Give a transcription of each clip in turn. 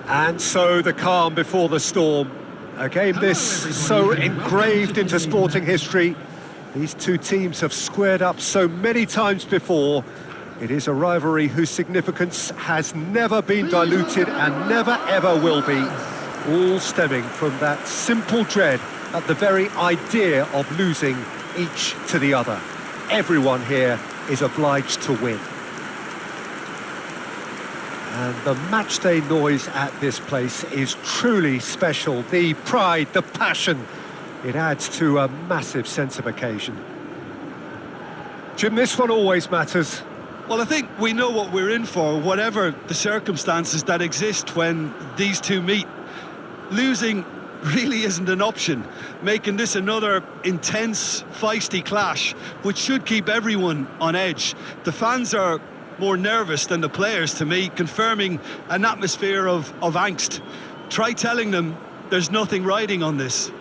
And so the calm before the storm. A game this so engraved into sporting history. These two teams have squared up so many times before. It is a rivalry whose significance has never been diluted and never ever will be. All stemming from that simple dread at the very idea of losing each to the other. Everyone here is obliged to win. And the matchday noise at this place is truly special. The pride, the passion, it adds to a massive sense of occasion. Jim, this one always matters. Well, I think we know what we're in for, whatever the circumstances that exist when these two meet. Losing really isn't an option, making this another intense, feisty clash, which should keep everyone on edge. The fans are more nervous than the players, to me, confirming an atmosphere of angst. Try telling them there's nothing riding on this.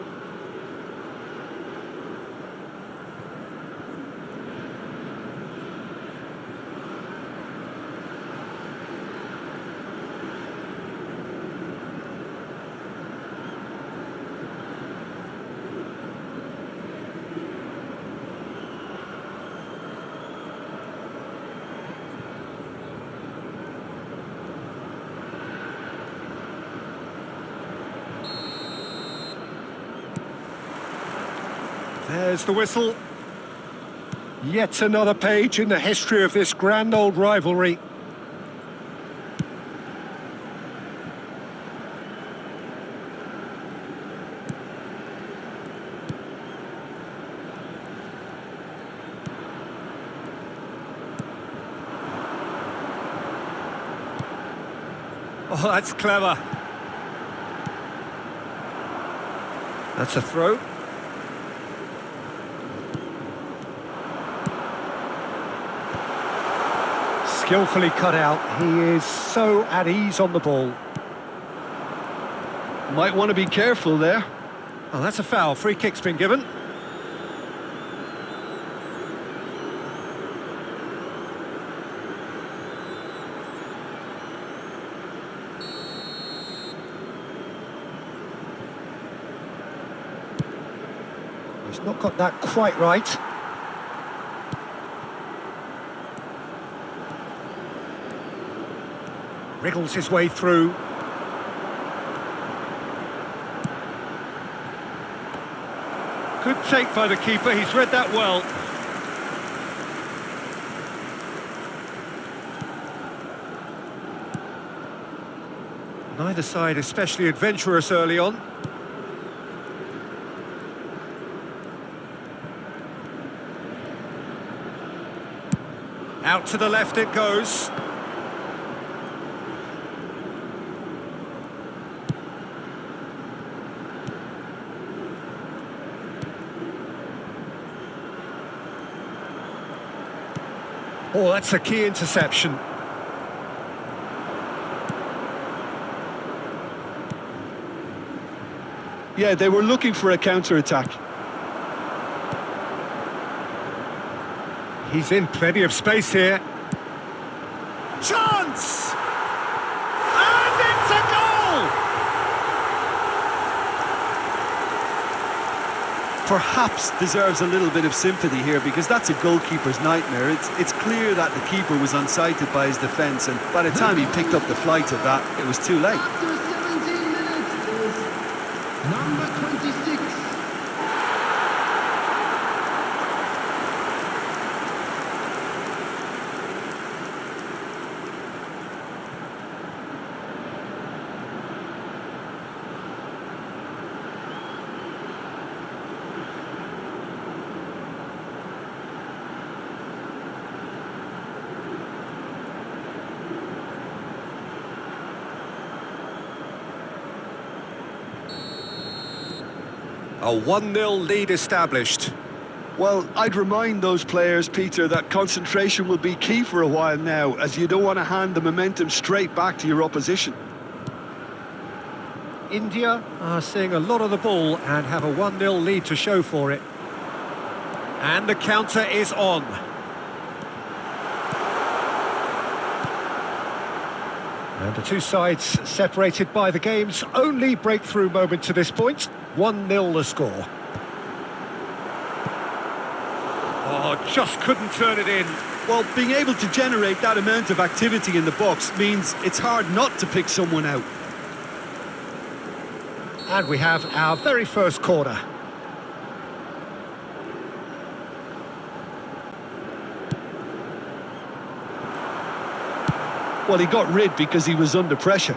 There's the whistle. Yet another page in the history of this grand old rivalry. Oh, that's clever. That's a throw. Skillfully cut out. He is so at ease on the ball. Might want to be careful there. Oh, that's a foul. Free kick's been given. He's not got that quite right. Wriggles his way through. Good take by the keeper, he's read that well. Neither side especially adventurous early on. Out to the left it goes. Oh, that's a key interception. Yeah, they were looking for a counter-attack. He's in plenty of space here. Chance! And it's a goal! Perhaps deserves a little bit of sympathy here, because that's a goalkeeper's nightmare. It's clear that the keeper was unsighted by his defence, and by the time he picked up the flight of that, it was too late. After 17 minutes is number 26. A 1-0 lead established. Well, I'd remind those players, Peter, that concentration will be key for a while now, as you don't want to hand the momentum straight back to your opposition. India are seeing a lot of the ball and have a 1-0 lead to show for it. And the counter is on. And the two sides separated by the game's only breakthrough moment to this point. 1-0 the score. Oh, just couldn't turn it in. Well, being able to generate that amount of activity in the box means it's hard not to pick someone out. And we have our very first corner. Well, he got rid because he was under pressure.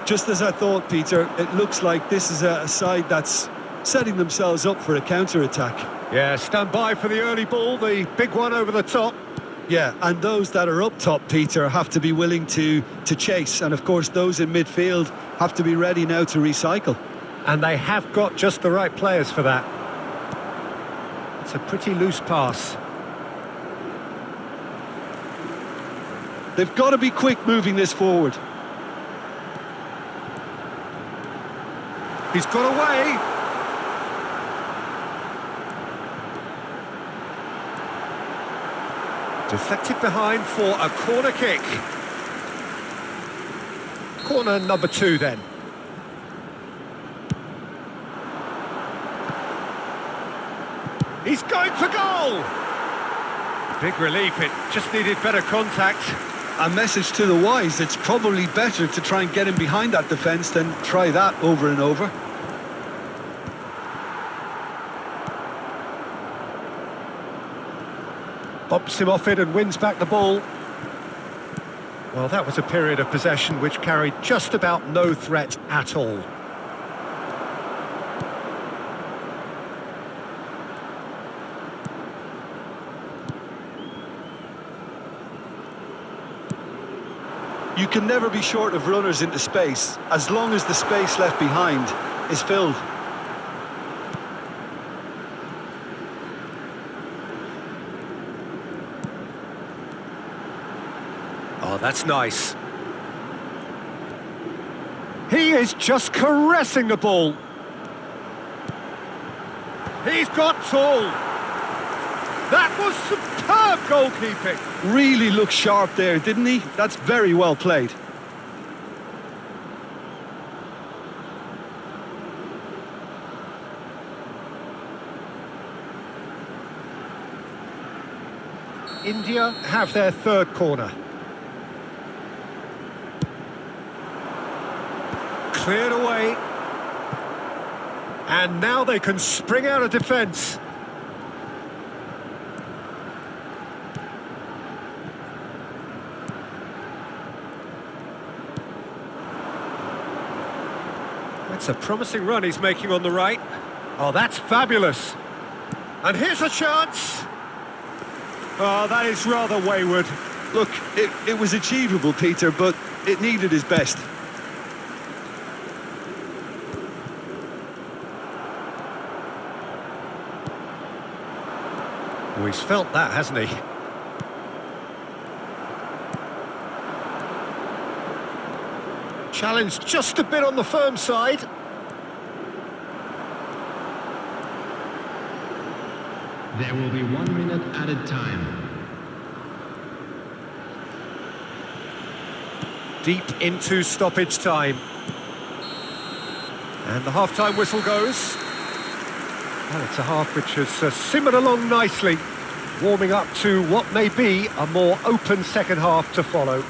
Just as I thought, Peter, it looks like this is a side that's setting themselves up for a counter-attack. Yeah, stand by for the early ball, the big one over the top. Yeah, and those that are up top, Peter, have to be willing to chase. And, of course, those in midfield have to be ready now to recycle. And they have got just the right players for that. It's a pretty loose pass. They've got to be quick moving this forward. He's got away. Deflected behind for a corner kick. Corner number 2 then. He's going for goal! Big relief, it just needed better contact. A message to the wise, it's probably better to try and get him behind that defence than try that over and over. Bumps him off it and wins back the ball. Well, that was a period of possession which carried just about no threat at all. You can never be short of runners into space, as long as the space left behind is filled. Oh, that's nice. He is just caressing the ball. He's got tall. That was superb goalkeeping. Really looked sharp there, didn't he? That's very well played. India have their third corner. Cleared away. And now they can spring out of defence. That's a promising run he's making on the right. Oh, that's fabulous. And here's a chance. Oh, that is rather wayward. Look, it was achievable, Peter, but it needed his best. Oh, he's felt that, hasn't he? Challenge just a bit on the firm side. There will be 1 minute added time. Deep into stoppage time. And the half-time whistle goes. Well, it's a half which has simmered along nicely, warming up to what may be a more open second half to follow.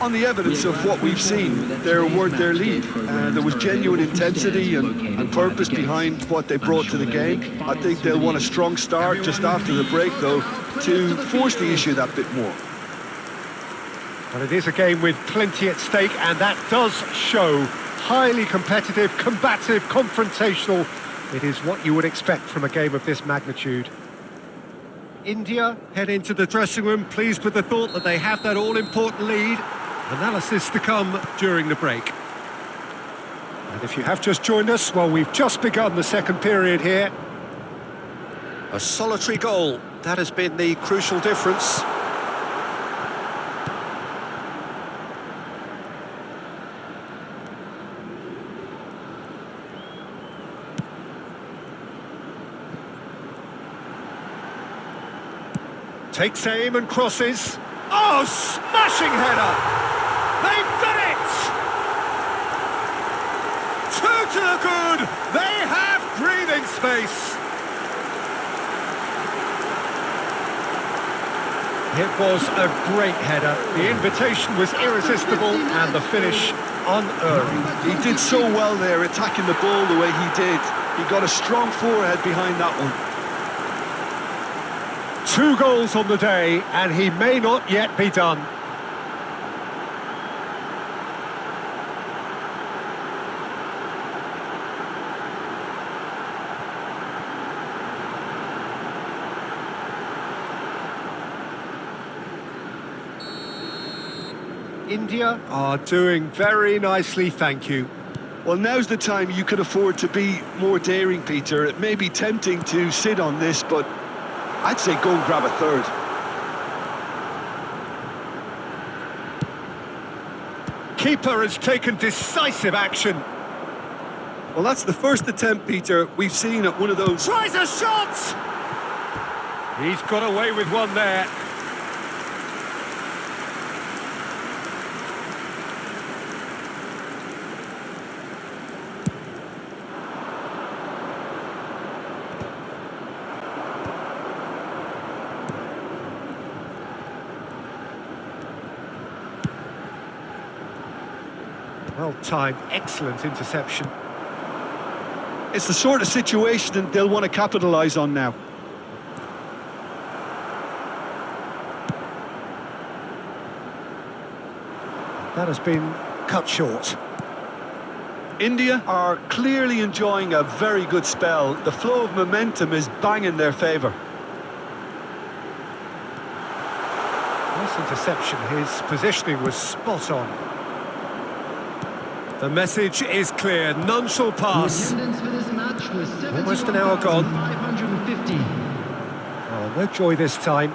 On the evidence of what we've seen, there weren't their lead. There was genuine intensity and purpose behind what they brought to the game. I think they'll want a strong start just after the break, though, to force the issue that bit more. Well, it is a game with plenty at stake, and that does show. Highly competitive, combative, confrontational. It is what you would expect from a game of this magnitude. India head into the dressing room pleased with the thought that they have that all-important lead. Analysis to come during the break. And if you have just joined us, well, we've just begun the second period here. A solitary goal, that has been the crucial difference. Takes aim and crosses. Oh, smashing header! They've done it! Two to the good! They have breathing space! It was a great header. The invitation was irresistible and the finish unerring. He did so well there, attacking the ball the way he did. He got a strong forehead behind that one. 2 goals on the day, and he may not yet be done. India are doing very nicely, thank you. Well, now's the time you could afford to be more daring, Peter. It may be tempting to sit on this, but I'd say go and grab a third. Keeper has taken decisive action. Well, that's the first attempt, Peter, we've seen at one of those. Tries a shot! He's got away with one there. Well-timed, excellent interception. It's the sort of situation that they'll want to capitalise on now. That has been cut short. India are clearly enjoying a very good spell. The flow of momentum is bang in their favour. Nice interception. His positioning was spot on. The message is clear. None shall pass. The attendance for this match was Almost an hour gone. 550. Oh, no joy this time.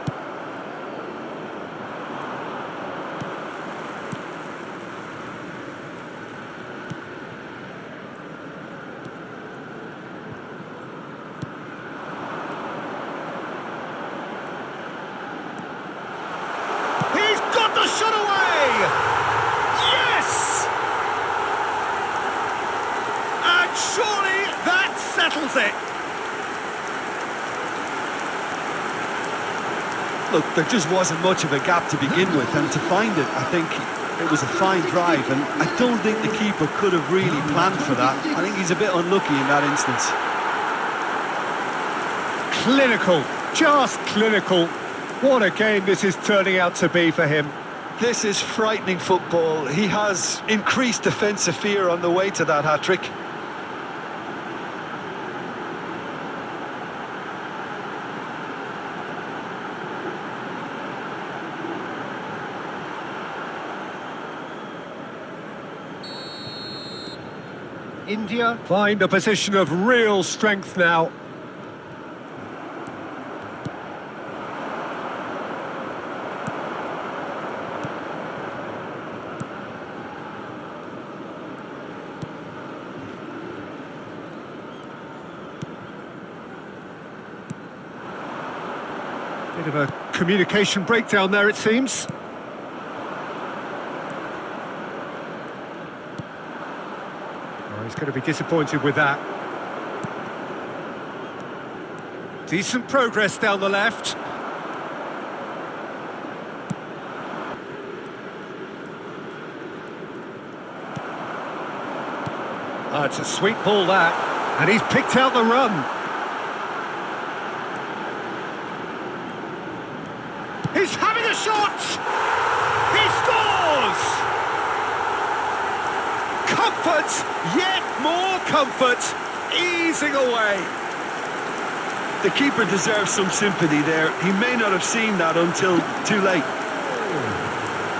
He's got the shot away! Yes! And surely that settles it. Look, there just wasn't much of a gap to begin with, and to find it, I think it was a fine drive, and I don't think the keeper could have really planned for that. I think he's a bit unlucky in that instance. Clinical, just clinical. What a game this is turning out to be for him. This is frightening football. He has increased defensive fear on the way to that hat-trick. India find a position of real strength now. Bit of a communication breakdown there, it seems. He's going to be disappointed with that. Decent progress down the left. Oh, it's a sweet ball, that. And he's picked out the run. He's having a shot! He scores! Comfort, yet more comfort, easing away. The keeper deserves some sympathy there. He may not have seen that until too late.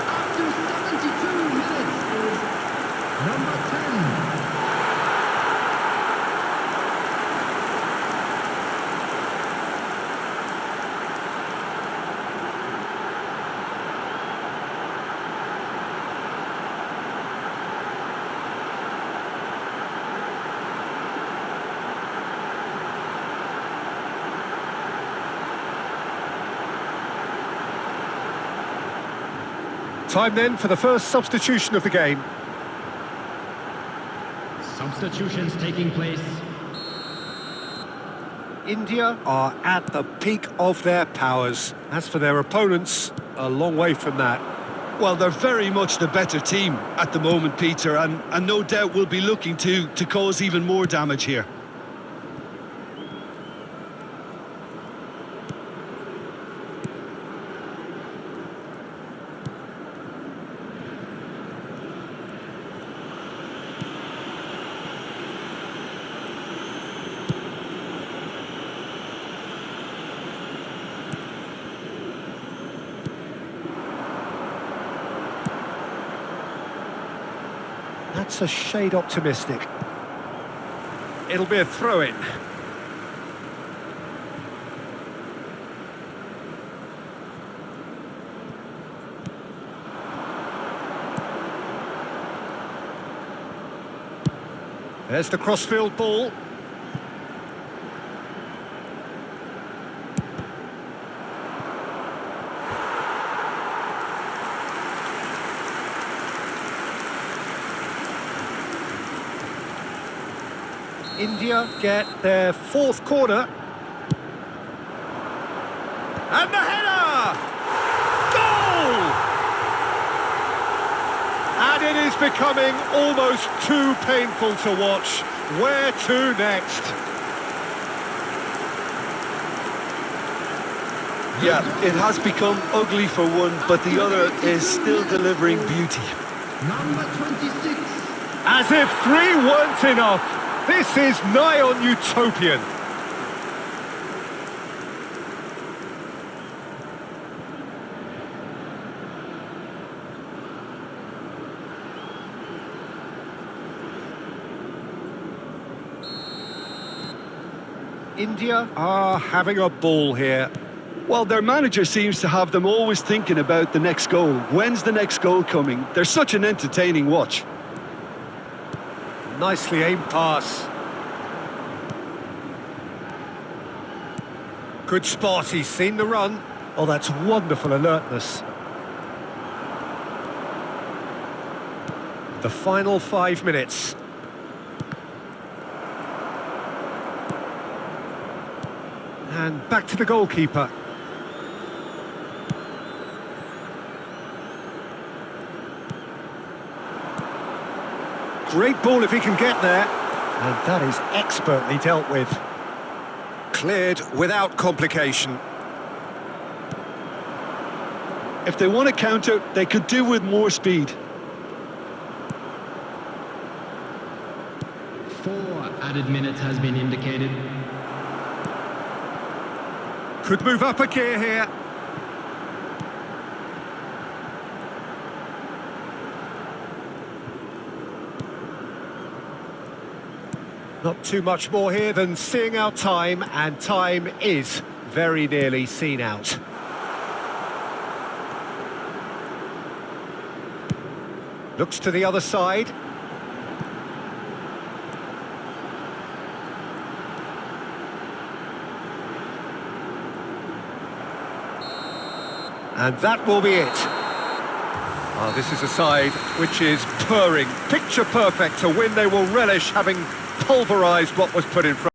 After 72 minutes is number 10. Time then for the first substitution of the game. Substitutions taking place. India are at the peak of their powers. As for their opponents, a long way from that. Well, they're very much the better team at the moment, Peter, and no doubt will be looking to cause even more damage here. That's a shade optimistic. It'll be a throw-in. There's the crossfield ball. India get their fourth corner. And the header! Goal! And it is becoming almost too painful to watch. Where to next? Yeah, it has become ugly for one, but the other is still delivering beauty. Number 26. As if 3 weren't enough. This is nigh on utopian. India are having a ball here. Well, their manager seems to have them always thinking about the next goal. When's the next goal coming? They're such an entertaining watch. Nicely aimed pass. Good spot, he's seen the run. Oh, that's wonderful alertness. The final 5 minutes. And back to the goalkeeper. Great ball if he can get there. And that is expertly dealt with. Cleared without complication. If they want to counter, they could do with more speed. 4 added minutes has been indicated. Could move up a gear here. Not too much more here than seeing out time, and time is very nearly seen out. Looks to the other side. And that will be it. Oh, this is a side which is purring, picture perfect. To win, they will relish having pulverised what was put in front.